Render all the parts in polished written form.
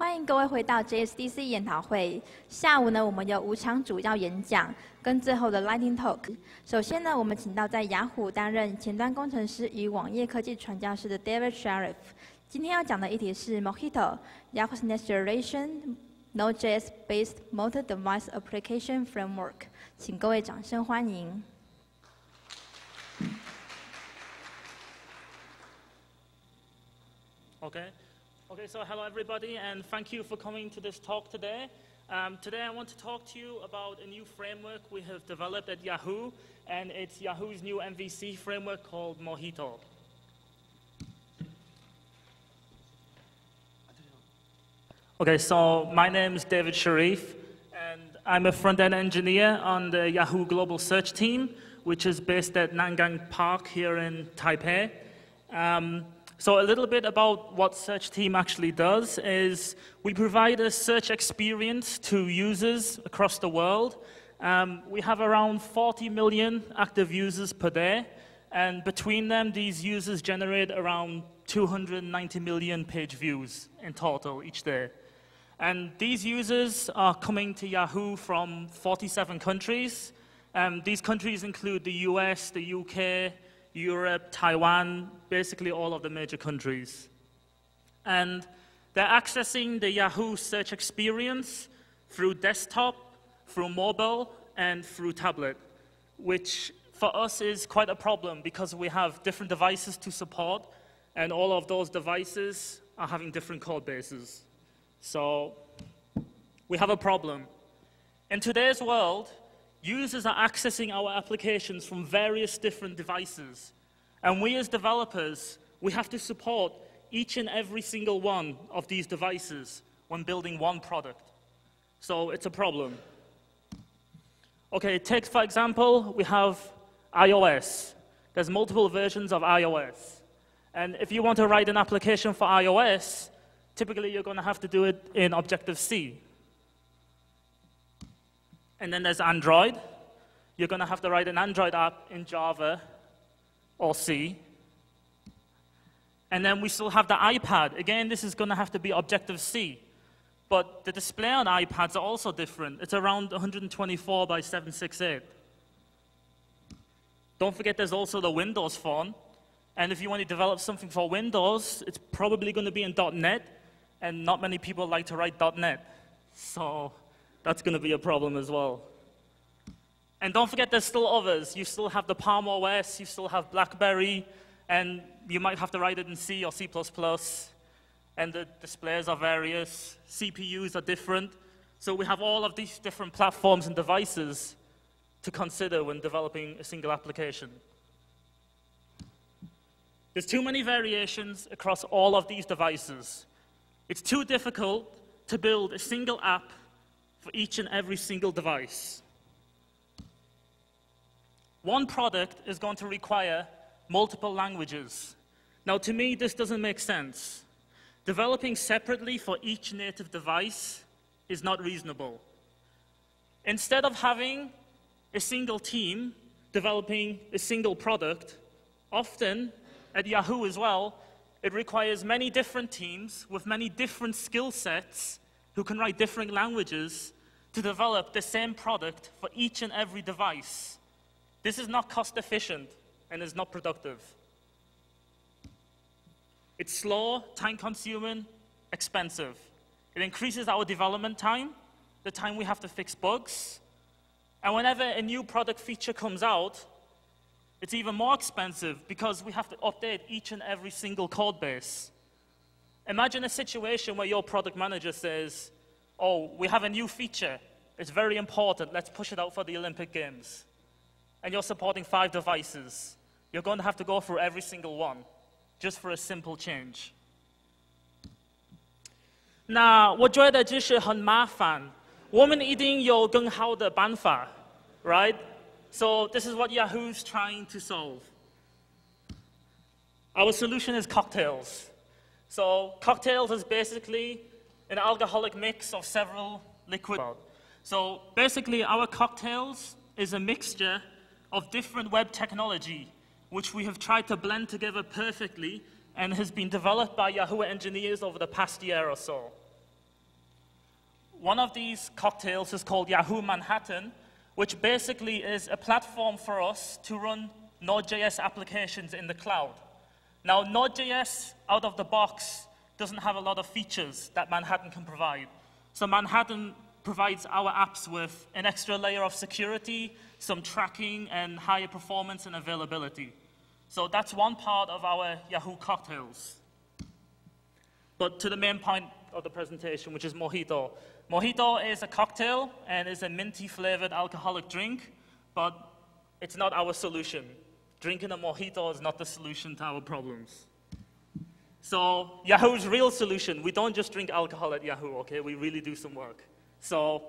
欢迎各位回到 JSDC 研讨会。下午呢，我们有5场主要演讲跟最后的 Lightning Talk。首先呢，我们请到在雅虎担任前端工程师与网页科技传教士的 David Shariff。今天要讲的议题是 Mojito Yahoo's Next Generation NodeJS-based Multi-Device Application Framework。请各位掌声欢迎。 Okay, so hello everybody, and thank you for coming to this talk today. Today I want to talk to you about a new framework we have developed at Yahoo, and it's Yahoo's new MVC framework called Mojito. Okay, so my name is David Shariff, and I'm a front-end engineer on the Yahoo Global Search team, which is based at Nangang Park here in Taipei. So a little bit about what Search Team actually does is we provide a search experience to users across the world. We have around 40 million active users per day, and between them, these users generate around 290 million page views in total each day. And these users are coming to Yahoo from 47 countries. These countries include the US, the UK, Europe, Taiwan, basically all of the major countries. And they're accessing the Yahoo search experience through desktop, through mobile, and through tablet, which for us is quite a problem because we have different devices to support, and all of those devices are having different code bases. So we have a problem. In today's world, users are accessing our applications from various different devices. And we as developers, we have to support each and every single one of these devices when building one product. So it's a problem. Okay, take for example, we have iOS. There's multiple versions of iOS. And if you want to write an application for iOS, typically you're going to have to do it in Objective-C. And then there's Android. You're going to have to write an Android app in Java or C. And then we still have the iPad. Again, this is going to have to be Objective-C. But the display on iPads are also different. It's around 124 by 768. Don't forget there's also the Windows Phone. And if you want to develop something for Windows, it's probably going to be in .NET. And not many people like to write .NET. So that's going to be a problem as well. And don't forget there's still others. You still have the Palm OS, you still have BlackBerry, and you might have to write it in C or C++. And the displays are various, CPUs are different. So we have all of these different platforms and devices to consider when developing a single application. There's too many variations across all of these devices. It's too difficult to build a single app for each and every single device. One product is going to require multiple languages. Now, to me, this doesn't make sense. Developing separately for each native device is not reasonable. Instead of having a single team developing a single product, often at Yahoo as well, it requires many different teams with many different skill sets who can write different languages to develop the same product for each and every device. This is not cost efficient and is not productive. It's slow, time consuming, expensive. It increases our development time, the time we have to fix bugs. And whenever a new product feature comes out, it's even more expensive because we have to update each and every single code base. Imagine a situation where your product manager says, oh, we have a new feature. It's very important. Let's push it out for the Olympic Games. And you're supporting 5 devices. You're going to have to go through every single one just for a simple change. 那我觉得这是很麻烦，我们一定有更好的办法 right? So this is what Yahoo's trying to solve. Our solution is cocktails. So cocktails is basically an alcoholic mix of several liquids. So basically our cocktails is a mixture of different web technology which we have tried to blend together perfectly and has been developed by Yahoo engineers over the past year or so. One of these cocktails is called Yahoo Manhattan, which basically is a platform for us to run NodeJS applications in the cloud. Now, NodeJS, out of the box, doesn't have a lot of features that Manhattan can provide. So Manhattan provides our apps with an extra layer of security, some tracking, and higher performance and availability. So that's one part of our Yahoo cocktails. But to the main point of the presentation, which is Mojito. Mojito is a cocktail and is a minty-flavored alcoholic drink, but it's not our solution. Drinking a Mojito is not the solution to our problems. So Yahoo's real solution, we don't just drink alcohol at Yahoo, okay? We really do some work. So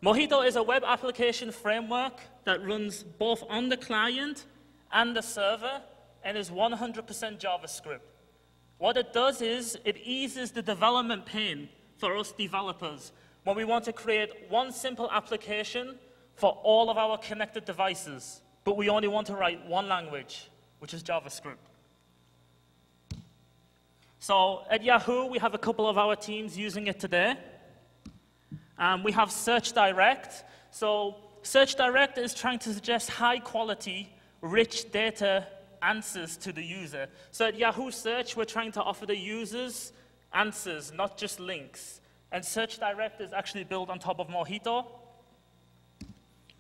Mojito is a web application framework that runs both on the client and the server and is 100% JavaScript. What it does is it eases the development pain for us developers when we want to create one simple application for all of our connected devices, but we only want to write one language, which is JavaScript. So at Yahoo, we have a couple of our teams using it today. We have Search Direct. So Search Direct is trying to suggest high-quality, rich data answers to the user. So at Yahoo Search, we're trying to offer the users answers, not just links. And Search Direct is actually built on top of Mojito.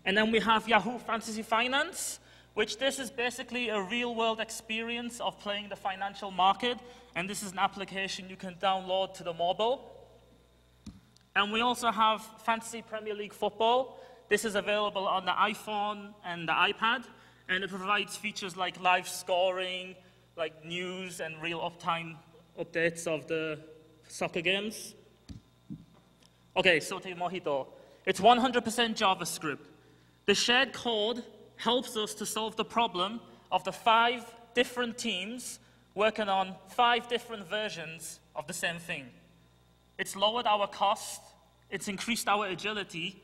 And then we have Yahoo Fantasy Finance, which this is basically a real-world experience of playing the financial market. And this is an application you can download to the mobile. And we also have Fantasy Premier League Football. This is available on the iPhone and the iPad. And it provides features like live scoring, like news and real uptime updates of the soccer games. Okay, so to Mojito. It's 100% JavaScript. The shared code helps us to solve the problem of the 5 different teams working on 5 different versions of the same thing. It's lowered our cost, it's increased our agility,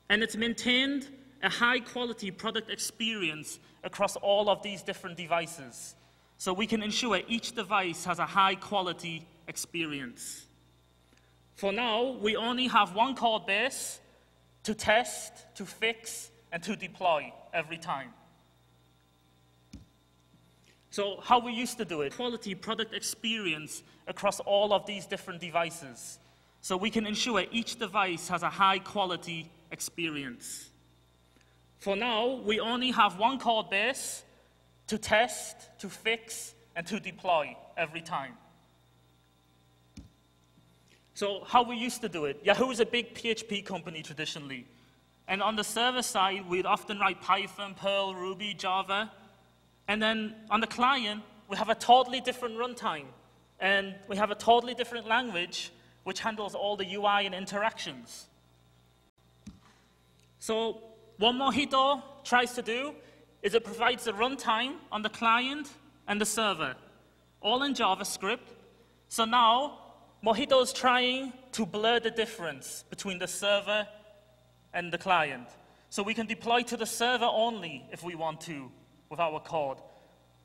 and it's maintained a high-quality product experience across all of these different devices. So we can ensure each device has a high-quality experience. For now, we only have one code base to test, to fix, and to deploy every time. So how we used to do it, quality product experience across all of these different devices. So we can ensure each device has a high-quality experience. For now, we only have one code base to test, to fix, and to deploy every time. So how we used to do it, Yahoo is a big PHP company traditionally. And on the server side, we'd often write Python, Perl, Ruby, Java. And then on the client, we have a totally different runtime. And we have a totally different language which handles all the UI and interactions. So what Mojito tries to do is it provides a runtime on the client and the server, all in JavaScript. So now, Mojito is trying to blur the difference between the server and the client. So we can deploy to the server only if we want to with our code.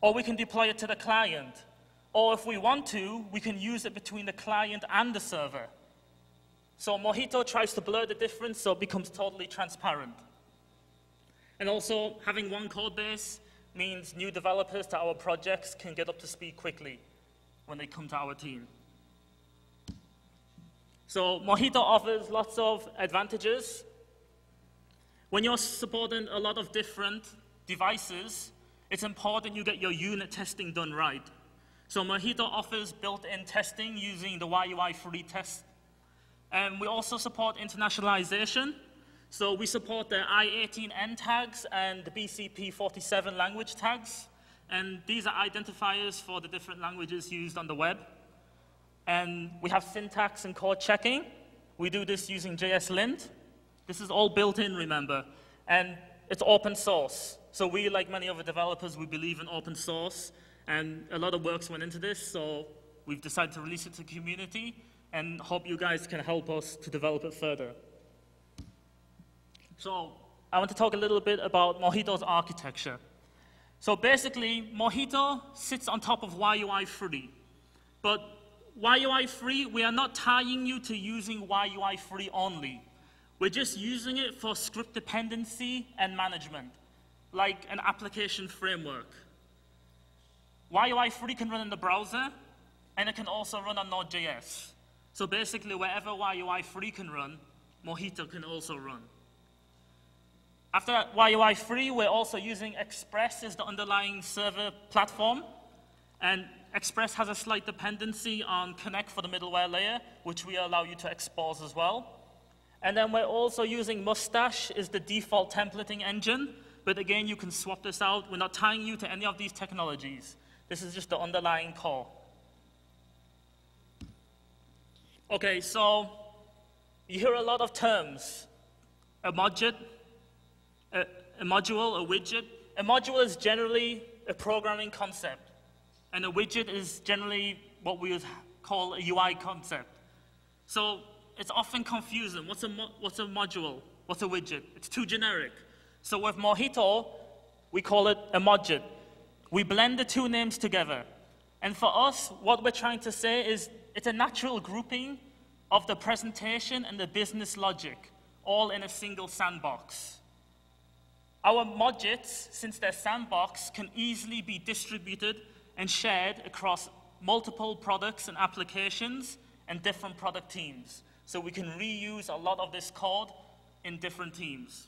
Or we can deploy it to the client. Or if we want to, we can use it between the client and the server. So Mojito tries to blur the difference so it becomes totally transparent. And also, having one code base means new developers to our projects can get up to speed quickly when they come to our team. So Mojito offers lots of advantages. When you're supporting a lot of different devices, it's important you get your unit testing done right. So Mojito offers built-in testing using the YUI free test. And we also support internationalization. So we support the I-18N tags and the BCP47 language tags. And these are identifiers for the different languages used on the web. And we have syntax and code checking. We do this using JSLint. This is all built in, remember. And it's open source. So we, like many other developers, we believe in open source. And a lot of work went into this, so we've decided to release it to the community and hope you guys can help us to develop it further. So I want to talk a little bit about Mojito's architecture. So basically, Mojito sits on top of YUI 3. But YUI free, we are not tying you to using YUI free only. We're just using it for script dependency and management, like an application framework. YUI free can run in the browser, and it can also run on NodeJS. So basically, wherever YUI free can run, Mojito can also run. After that, YUI free, we're also using Express as the underlying server platform. And Express has a slight dependency on Connect for the middleware layer, which we allow you to expose as well. And then we're also using Mustache as the default templating engine. But again, you can swap this out. We're not tying you to any of these technologies. This is just the underlying core. Okay, so you hear a lot of terms. A module, a widget. A module is generally a programming concept. And a widget is generally what we would call a UI concept. So it's often confusing. What's a module? What's a widget? It's too generic. So with Mojito, we call it a module. We blend the two names together. And for us, what we're trying to say is it's a natural grouping of the presentation and the business logic, all in a single sandbox. Our modules, since they're sandbox, can easily be distributed and shared across multiple products and applications and different product teams. So we can reuse a lot of this code in different teams.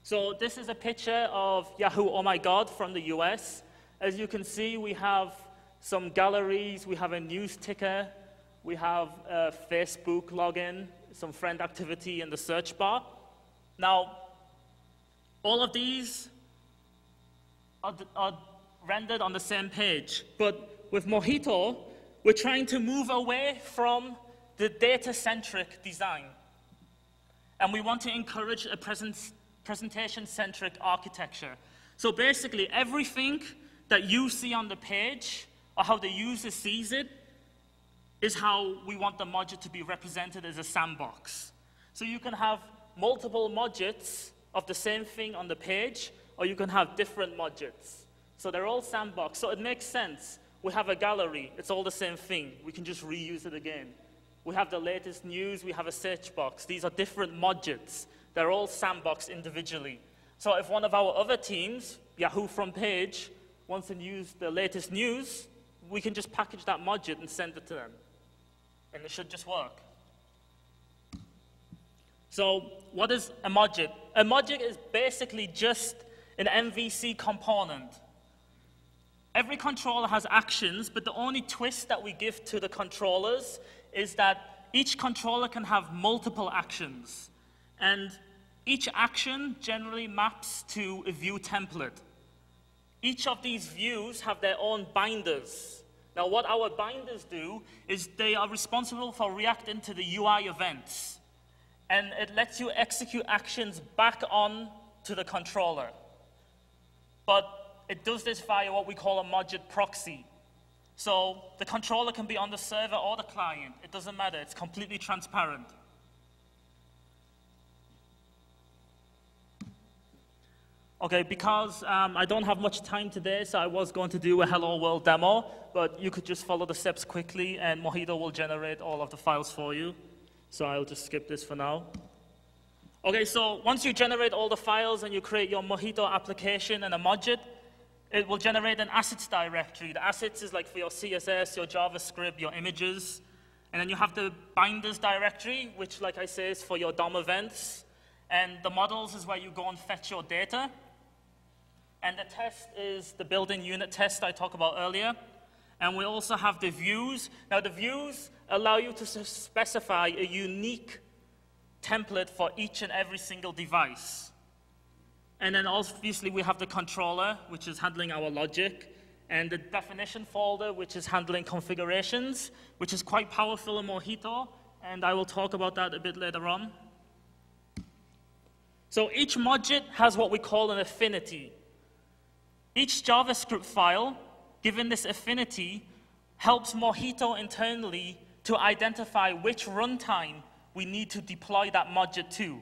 So this is a picture of Yahoo Oh My God from the US. As you can see, we have some galleries, we have a news ticker, we have a Facebook login, some friend activity in the search bar. Now, all of these are rendered on the same page. But with Mojito, we're trying to move away from the data-centric design. And we want to encourage a presentation-centric architecture. So basically, everything that you see on the page, or how the user sees it, is how we want the module to be represented as a sandbox. So you can have multiple modules of the same thing on the page, or you can have different modules. So they're all sandbox. So it makes sense. We have a gallery. It's all the same thing. We can just reuse it again. We have the latest news. We have a search box. These are different modules. They're all sandbox individually. So if one of our other teams, Yahoo front page, wants to use the latest news, we can just package that module and send it to them. And it should just work. So what is a module? A module is basically just an MVC component. Every controller has actions, but the only twist that we give to the controllers is that each controller can have multiple actions. And each action generally maps to a view template. Each of these views have their own binders. Now, what our binders do is they are responsible for reacting to the UI events. And it lets you execute actions back on to the controller. But it does this via what we call a module proxy. So the controller can be on the server or the client. It doesn't matter. It's completely transparent. Okay, because I don't have much time today, so I was going to do a Helloworld demo, but you could just follow the steps quickly, and Mojito will generate all of the files for you. So I'll just skip this for now. Okay, so once you generate all the files and you create your Mojito application and a module, it will generate an assets directory. The assets is like for your CSS, your JavaScript, your images. And then you have the binders directory, which, like I say, is for your DOM events. And the models is where you go and fetch your data. And the test is the built-in unit test I talked about earlier. And we also have the views. Now, the views allow you to specify a unique template for each and every single device. And then obviously we have the controller, which is handling our logic, and the definition folder, which is handling configurations, which is quite powerful in Mojito, and I will talk about that a bit later on. So each module has what we call an affinity. Each JavaScript file, given this affinity, helps Mojito internally to identify which runtime we need to deploy that module to.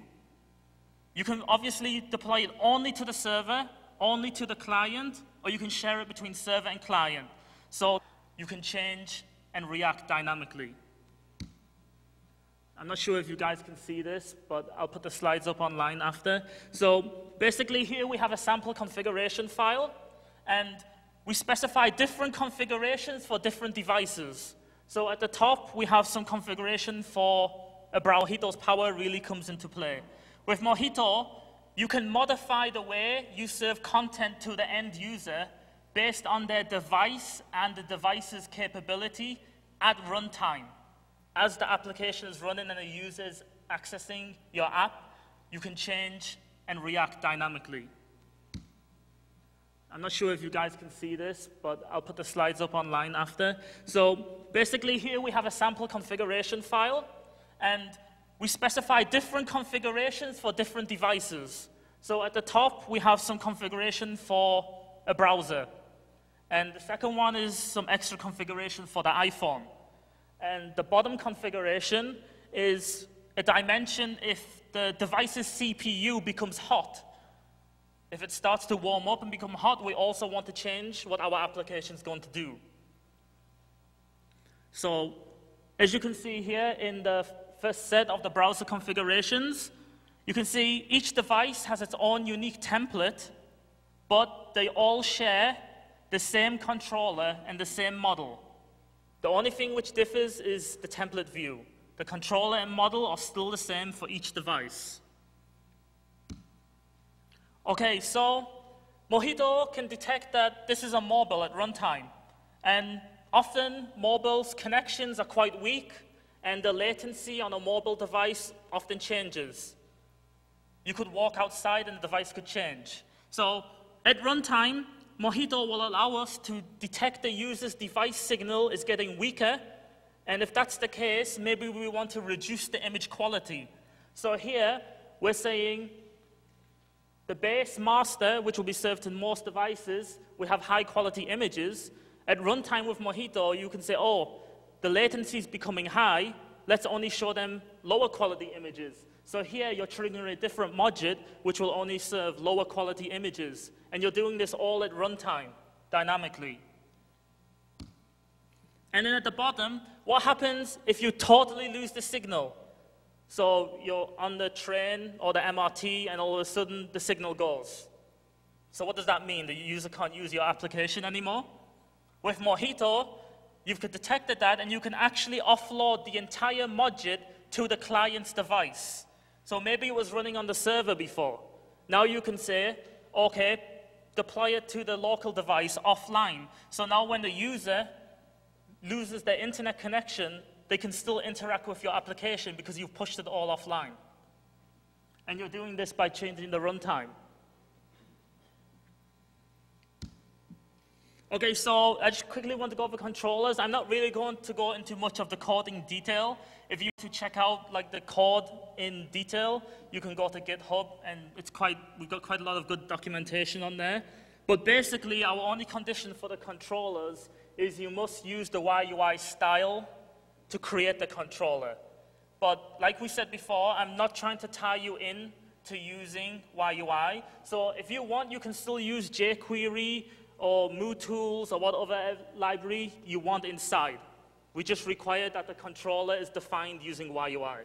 You can obviously deploy it only to the server, only to the client, or you can share it between server and client. So you can change and react dynamically. I'm not sure if you guys can see this, but I'll put the slides up online after. So basically here we have a sample configuration file, and we specify different configurations for different devices. So at the top, we have some configuration for a browser. Mojito's power really comes into play. With Mojito, you can modify the way you serve content to the end user based on their device and the device's capability at runtime. As the application is running and the user is accessing your app, you can change and react dynamically. I'm not sure if you guys can see this, but I'll put the slides up online after. So basically here we have a sample configuration file, and we specify different configurations for different devices. So at the top, we have some configuration for a browser. And the second one is some extra configuration for the iPhone. And the bottom configuration is a dimension if the device's CPU becomes hot. If it starts to warm up and become hot, we also want to change what our application is going to do. So as you can see here in the first set of the browser configurations, you can see each device has its own unique template, but they all share the same controller and the same model. The only thing which differs is the template view. The controller and model are still the same for each device. Okay, so Mojito can detect that this is a mobile at runtime. And often, mobile's connections are quite weak, and the latency on a mobile device often changes. You could walk outside and the device could change. So at runtime, Mojito will allow us to detect the user's device signal is getting weaker, and if that's the case, maybe we want to reduce the image quality. So here, we're saying the base master, which will be served to most devices, we have high-quality images. At runtime with Mojito, you can say, oh, the latency is becoming high, let's only show them lower-quality images. So here, you're triggering a different module, which will only serve lower-quality images. And you're doing this all at runtime, dynamically. And then at the bottom, what happens if you totally lose the signal? So you're on the train or the MRT, and all of a sudden, the signal goes. So what does that mean? The user can't use your application anymore? With Mojito, you've detected that, and you can actually offload the entire module to the client's device. So maybe it was running on the server before. Now you can say, OK, deploy it to the local device offline. So now when the user loses their internet connection, they can still interact with your application because you've pushed it all offline. And you're doing this by changing the runtime. Okay, so I just quickly want to go over controllers. I'm not really going to go into much of the coding detail. If you want to check out the code in detail, you can go to GitHub, and we've got quite a lot of good documentation on there. But basically, our only condition for the controllers is you must use the YUI style to create the controller. But like we said before, I'm not trying to tie you in to using YUI. So if you want, you can still use jQuery or MooTools or whatever library you want inside. We just require that the controller is defined using YUI.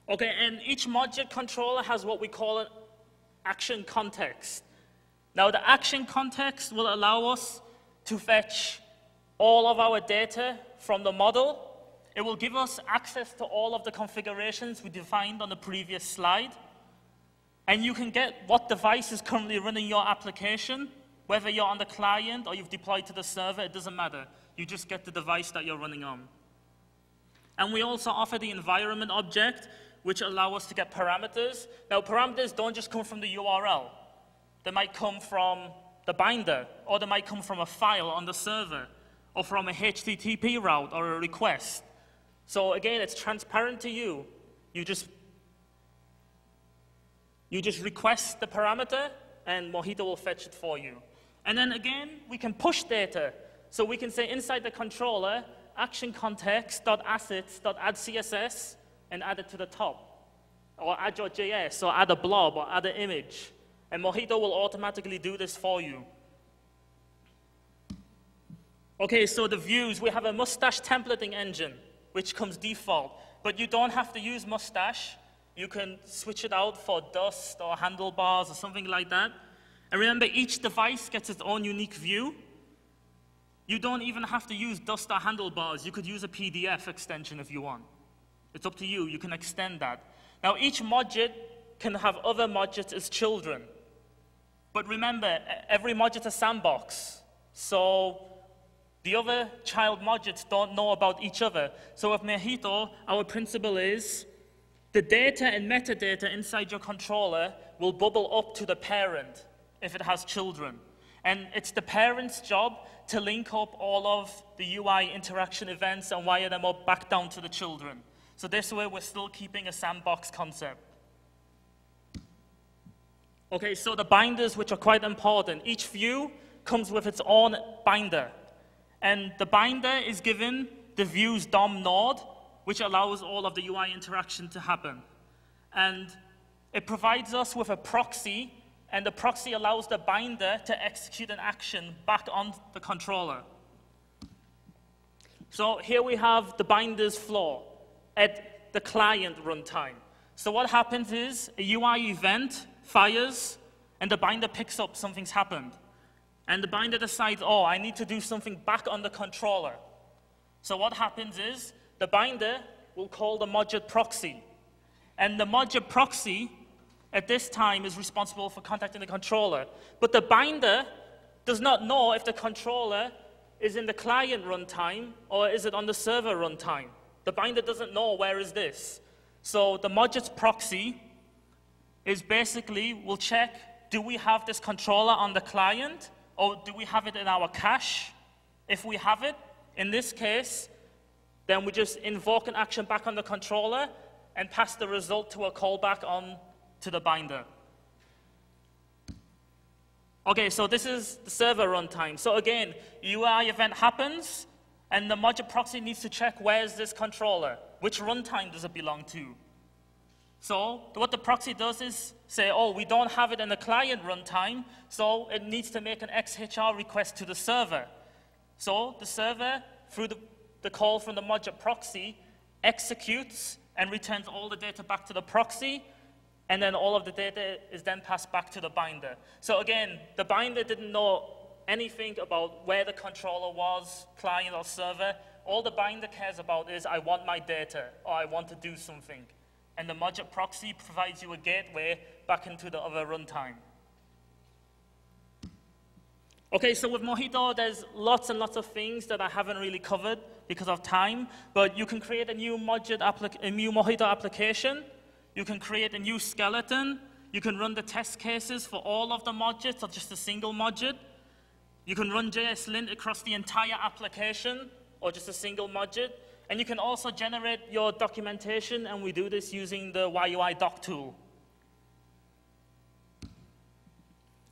Okay, and each module controller has what we call an action context. Now, the action context will allow us to fetch all of our data from the model. It will give us access to all of the configurations we defined on the previous slide. And you can get what device is currently running your application, whether you're on the client or you've deployed to the server, it doesn't matter. You just get the device that you're running on. And we also offer the environment object, which allow us to get parameters. Now, parameters don't just come from the URL. They might come from the binder, or they might come from a file on the server, or from a HTTP route or a request. So again, it's transparent to you. You just request the parameter, and Mojito will fetch it for you. And then again, we can push data. So we can say inside the controller, action context.assets.add CSS, and add it to the top. Or add your JS, or add a blob, or add an image. And Mojito will automatically do this for you. Okay, so the views, we have a mustache templating engine, which comes default. But you don't have to use mustache. You can switch it out for dust or handlebars or something like that. And remember, each device gets its own unique view. You don't even have to use dust or handlebars. You could use a PDF extension if you want. It's up to you. You can extend that. Now, each module can have other modules as children. But remember, every module is a sandbox. So the other child modules don't know about each other. So with Mojito, our principle is the data and metadata inside your controller will bubble up to the parent if it has children. And it's the parent's job to link up all of the UI interaction events and wire them up back down to the children. So this way, we're still keeping a sandbox concept. Okay, so the binders, which are quite important. Each view comes with its own binder. And the binder is given the view's DOM node, which allows all of the UI interaction to happen. And it provides us with a proxy, and the proxy allows the binder to execute an action back on the controller. So here we have the binder's flow at the client runtime. So what happens is a UI event fires, and the binder picks up something's happened. And the binder decides, oh, I need to do something back on the controller. So what happens is the binder will call the module proxy. And the module proxy at this time is responsible for contacting the controller. But the binder does not know if the controller is in the client runtime or is it on the server runtime. The binder doesn't know where is this. So the module's proxy is basically, we'll check, do we have this controller on the client or do we have it in our cache? If we have it, in this case, then we just invoke an action back on the controller and pass the result to a callback on to the binder. Okay, so this is the server runtime. So again, UI event happens, and the module proxy needs to check where's this controller? Which runtime does it belong to? So what the proxy does is say, oh, we don't have it in the client runtime, so it needs to make an XHR request to the server. So the server, through the call from the module proxy, executes and returns all the data back to the proxy, and then all of the data is then passed back to the binder. So again, the binder didn't know anything about where the controller was, client or server. All the binder cares about is, I want my data, or I want to do something. And the module proxy provides you a gateway back into the other runtime. Okay, so with Mojito, there's lots and lots of things that I haven't really covered because of time, but you can create a new Mojito application. You can create a new skeleton. You can run the test cases for all of the modules or just a single module. You can run JSLint across the entire application or just a single module. And you can also generate your documentation, and we do this using the YUI doc tool.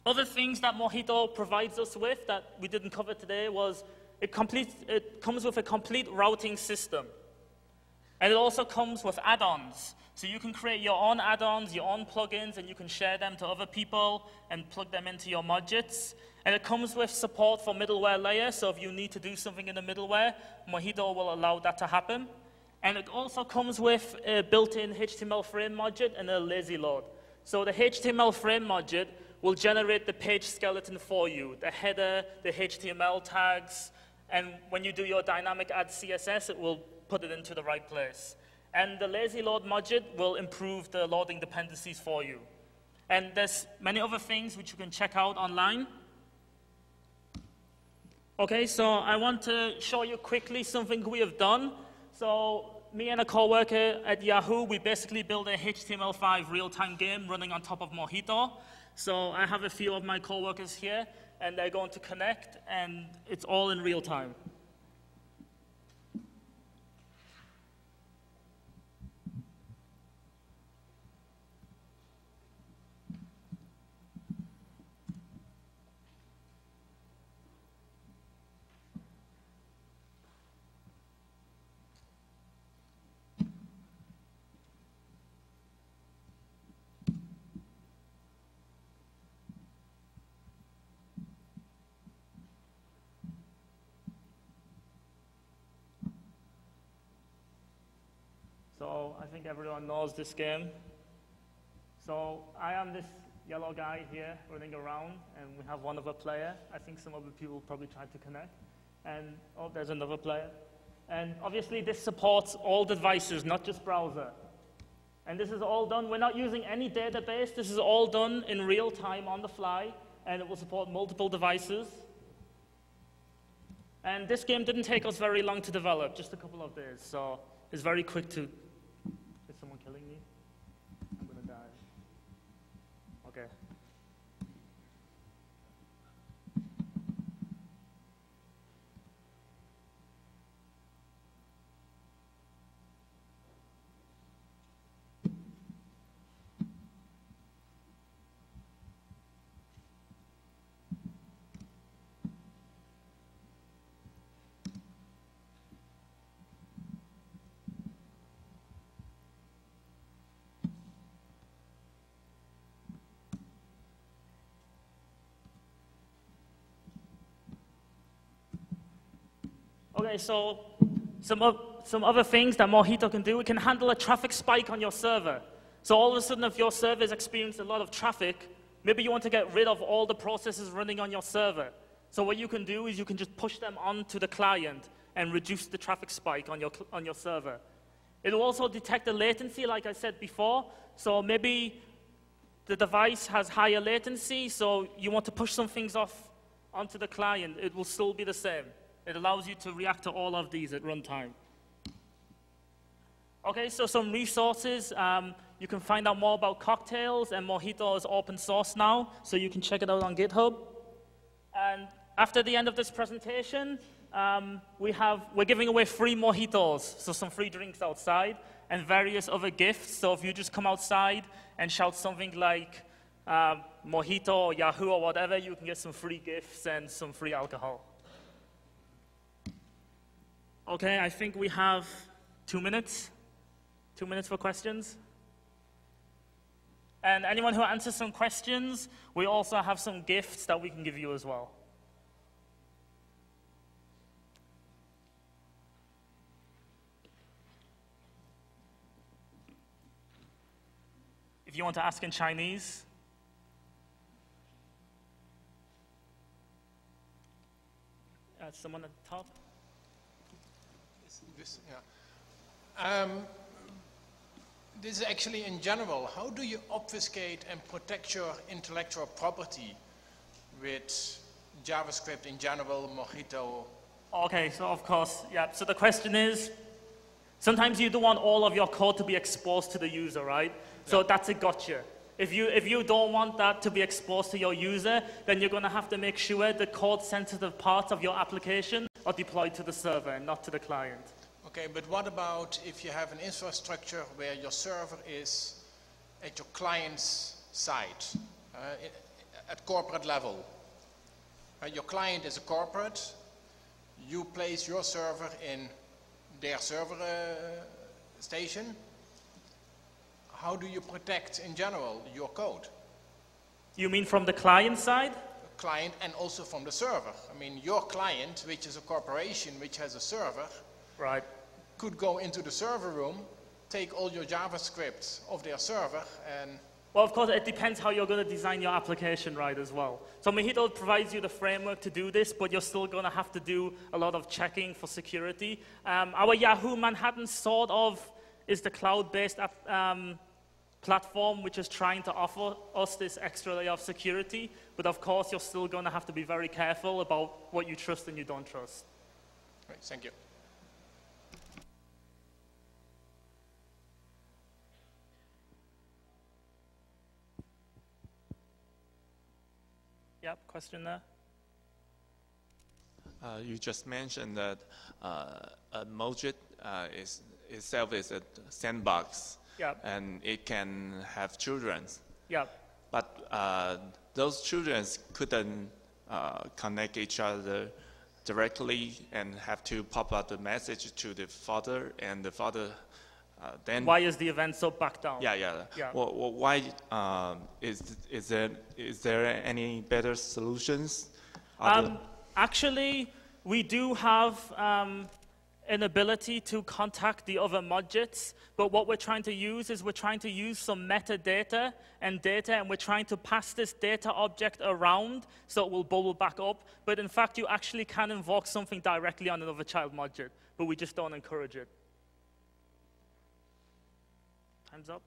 Other things that Mojito provides us with that we didn't cover today was it comes with a complete routing system. And it also comes with add-ons. So you can create your own add-ons, your own plugins, and you can share them to other people and plug them into your modules. And it comes with support for middleware layer, so if you need to do something in the middleware, Mojito will allow that to happen. And it also comes with a built-in HTML frame module and a lazy load. So the HTML frame module will generate the page skeleton for you, the header, the HTML tags, and when you do your dynamic add CSS, it will put it into the right place. And the lazy load module will improve the loading dependencies for you. And there's many other things which you can check out online. Okay, so I want to show you quickly something we have done. So me and a coworker at Yahoo, we basically built a HTML5 real-time game running on top of Mojito. So I have a few of my coworkers here, and they're going to connect, and it's all in real time. So I think everyone knows this game. So I am this yellow guy here running around, and we have one other player. I think some other people probably tried to connect. And oh, there's another player. And obviously this supports all devices, not just browser. And this is all done, we're not using any database. This is all done in real time on the fly, and it will support multiple devices. And this game didn't take us very long to develop, just a couple of days. So it's very quick to, is someone killing me? I'm gonna die. Okay. Okay, so some other things that Mojito can do, it can handle a traffic spike on your server. So all of a sudden, if your server has experienced a lot of traffic, maybe you want to get rid of all the processes running on your server. So what you can do is you can just push them onto the client and reduce the traffic spike on your server. It will also detect the latency, like I said before. So maybe the device has higher latency, so you want to push some things off onto the client. It will still be the same. It allows you to react to all of these at runtime. Okay, so some resources. You can find out more about cocktails, and Mojito is open source now, so you can check it out on GitHub. And after the end of this presentation, we're giving away free mojitos, so some free drinks outside, and various other gifts. So if you just come outside and shout something like Mojito or Yahoo or whatever, you can get some free gifts and some free alcohol. Okay, I think we have 2 minutes. 2 minutes for questions. And anyone who answers some questions, we also have some gifts that we can give you as well. If you want to ask in Chinese. Someone at the top. This is actually in general, how do you obfuscate and protect your intellectual property with JavaScript in general, Mojito? Okay, so of course, yeah. So the question is, sometimes you don't want all of your code to be exposed to the user, right? So that's a gotcha. If you don't want that to be exposed to your user, then you're going to have to make sure the code-sensitive parts of your application are deployed to the server and not to the client. Okay, but what about if you have an infrastructure where your server is at your client's side, at corporate level? Your client is a corporate, you place your server in their server station. How do you protect, in general, your code? You mean from the client side? Client and also from the server. I mean, your client, which is a corporation, which has a server, right, could go into the server room, take all your JavaScript of their server, and... Well, of course, it depends how you're going to design your application, right, as well. So Mojito provides you the framework to do this, but you're still going to have to do a lot of checking for security. Our Yahoo Manhattan sort of is the cloud-based platform which is trying to offer us this extra layer of security, but of course you're still going to have to be very careful about what you trust and you don't trust. Right, thank you. Yep, question there. You just mentioned that Mojito itself is a sandbox. Yep. And it can have children. Yep. But those children couldn't connect each other directly and have to pop out the message to the father, and the father then... Why is the event so backed down? Yeah. Well, why is there any better solutions? Actually, we do have inability to contact the other modjets, but what we're trying to use is we're trying to use some metadata and data, and we're trying to pass this data object around so it will bubble back up. But in fact, you actually can invoke something directly on another child modjet, but we just don't encourage it. Hands up.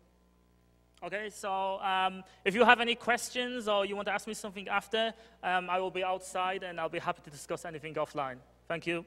Okay, so if you have any questions or you want to ask me something after, I will be outside and I'll be happy to discuss anything offline. Thank you.